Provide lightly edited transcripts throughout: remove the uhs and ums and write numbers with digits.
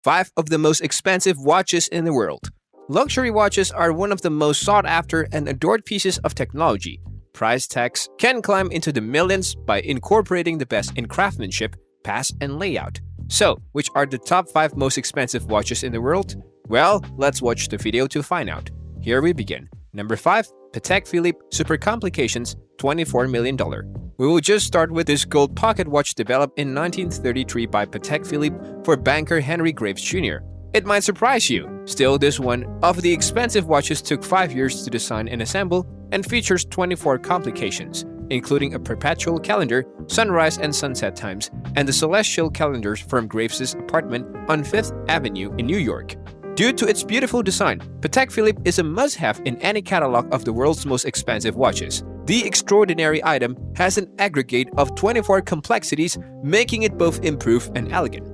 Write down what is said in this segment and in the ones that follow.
5 of the most expensive watches in the world. Luxury watches are one of the most sought after and adored pieces of technology. Price tags can climb into the millions by incorporating the best in craftsmanship, pass, and layout. So, which are the top 5 most expensive watches in the world? Well, let's watch the video to find out. Here we begin. Number 5. Patek Philippe Super Complications, $24 million. We will just start with this gold pocket watch developed in 1933 by Patek Philippe for banker Henry Graves Jr. It might surprise you. Still, this one of the expensive watches took 5 years to design and assemble and features 24 complications, including a perpetual calendar, sunrise and sunset times, and the celestial calendars from Graves' apartment on 5th Avenue in New York. Due to its beautiful design, Patek Philippe is a must-have in any catalog of the world's most expensive watches. The extraordinary item has an aggregate of 24 complexities, making it both improved and elegant.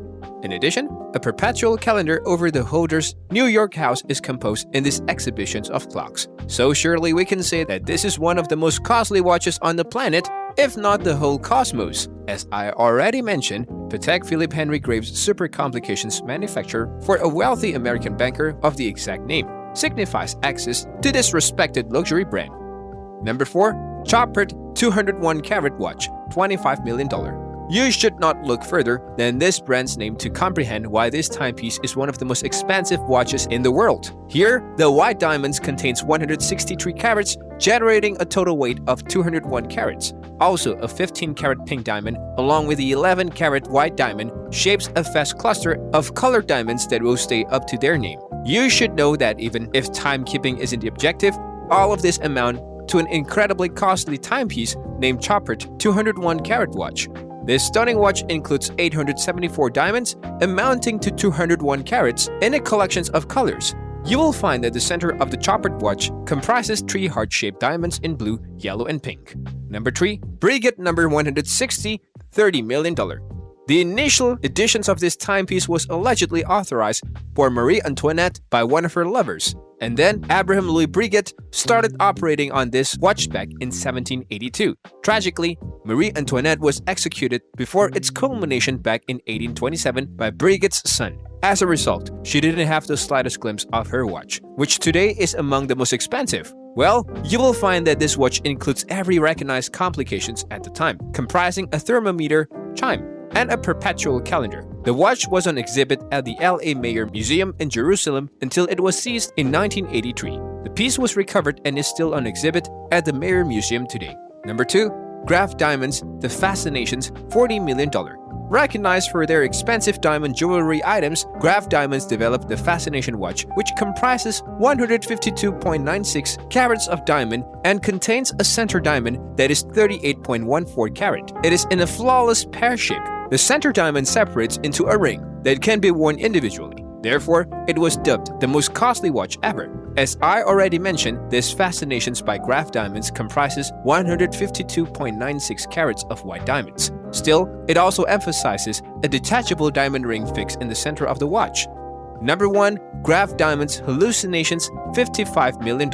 In addition, a perpetual calendar over the holder's New York house is composed in this exhibition of clocks. So surely we can say that this is one of the most costly watches on the planet, if not the whole cosmos. As I already mentioned, Patek Philippe Henry Graves Super Complications manufacture for a wealthy American banker of the exact name signifies access to this respected luxury brand. Number 4. Chopard 201 Carat Watch, $25 million. You should not look further than this brand's name to comprehend why this timepiece is one of the most expensive watches in the world. Here, the white diamonds contains 163 carats, generating a total weight of 201 carats. Also, a 15-carat pink diamond, along with the 11-carat white diamond, shapes a vast cluster of colored diamonds that will stay up to their name. You should know that even if timekeeping isn't the objective, all of this amount to an incredibly costly timepiece named Chopard 201 Carat Watch. This stunning watch includes 874 diamonds, amounting to 201 carats, in a collection of colors. You will find that the center of the Chopard watch comprises 3 heart-shaped diamonds in blue, yellow, and pink. Number 3. Breguet number 160, $30 million. The initial editions of this timepiece was allegedly authorized for Marie Antoinette by one of her lovers, and then Abraham Louis Breguet started operating on this watch back in 1782. Tragically, Marie Antoinette was executed before its culmination back in 1827 by Breguet's son. As a result, she didn't have the slightest glimpse of her watch, which today is among the most expensive. Well, you will find that this watch includes every recognized complications at the time, comprising a thermometer, chime, and a perpetual calendar. The watch was on exhibit at the L.A. Mayer Museum in Jerusalem until it was seized in 1983. The piece was recovered and is still on exhibit at the Mayer Museum today. Number 2. Graf Diamonds, The Fascinations, $40 million. Recognized for their expensive diamond jewelry items, Graf Diamonds developed the Fascination watch, which comprises 152.96 carats of diamond and contains a center diamond that is 38.14 carat. It is in a flawless pear shape. The center diamond separates into a ring that can be worn individually. Therefore, it was dubbed the most costly watch ever. As I already mentioned, this Fascinations by Graf Diamonds comprises 152.96 carats of white diamonds. Still, it also emphasizes a detachable diamond ring fixed in the center of the watch. Number 1. Graf Diamonds Hallucinations, $55 million.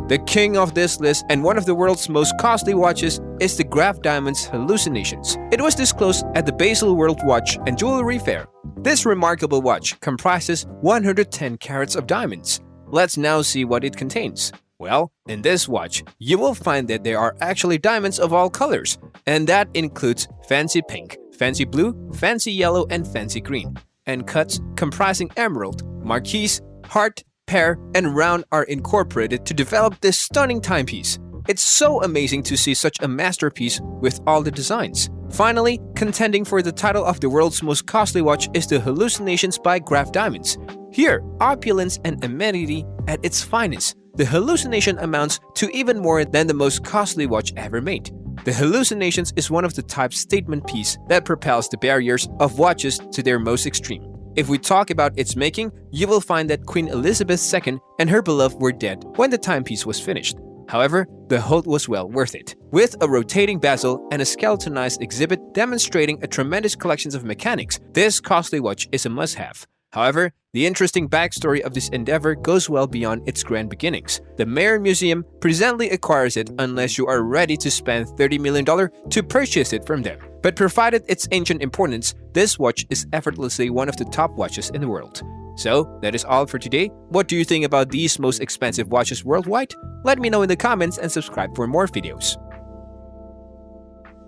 The king of this list and one of the world's most costly watches is the Graf Diamonds Hallucinations. It was disclosed at the Basel World Watch and Jewelry Fair. This remarkable watch comprises 110 carats of diamonds. Let's now see what it contains. Well, in this watch, you will find that there are actually diamonds of all colors, and that includes fancy pink, fancy blue, fancy yellow, and fancy green, and cuts comprising emerald, marquise, heart, pear, and round are incorporated to develop this stunning timepiece. It's so amazing to see such a masterpiece with all the designs. Finally, contending for the title of the world's most costly watch is the Hallucinations by Graf Diamonds. Here, opulence and amenity at its finest. The hallucination amounts to even more than the most costly watch ever made. The Hallucinations is one of the type's statement piece that propels the barriers of watches to their most extreme. If we talk about its making, you will find that Queen Elizabeth II and her beloved were dead when the timepiece was finished. However, the hold was well worth it. With a rotating bezel and a skeletonized exhibit demonstrating a tremendous collection of mechanics, this costly watch is a must-have. However, The interesting backstory of this endeavor goes well beyond its grand beginnings. The Mayer Museum presently acquires it unless you are ready to spend $30 million to purchase it from them. But provided its ancient importance, this watch is effortlessly one of the top watches in the world. So, that is all for today. What do you think about these most expensive watches worldwide? Let me know in the comments and subscribe for more videos.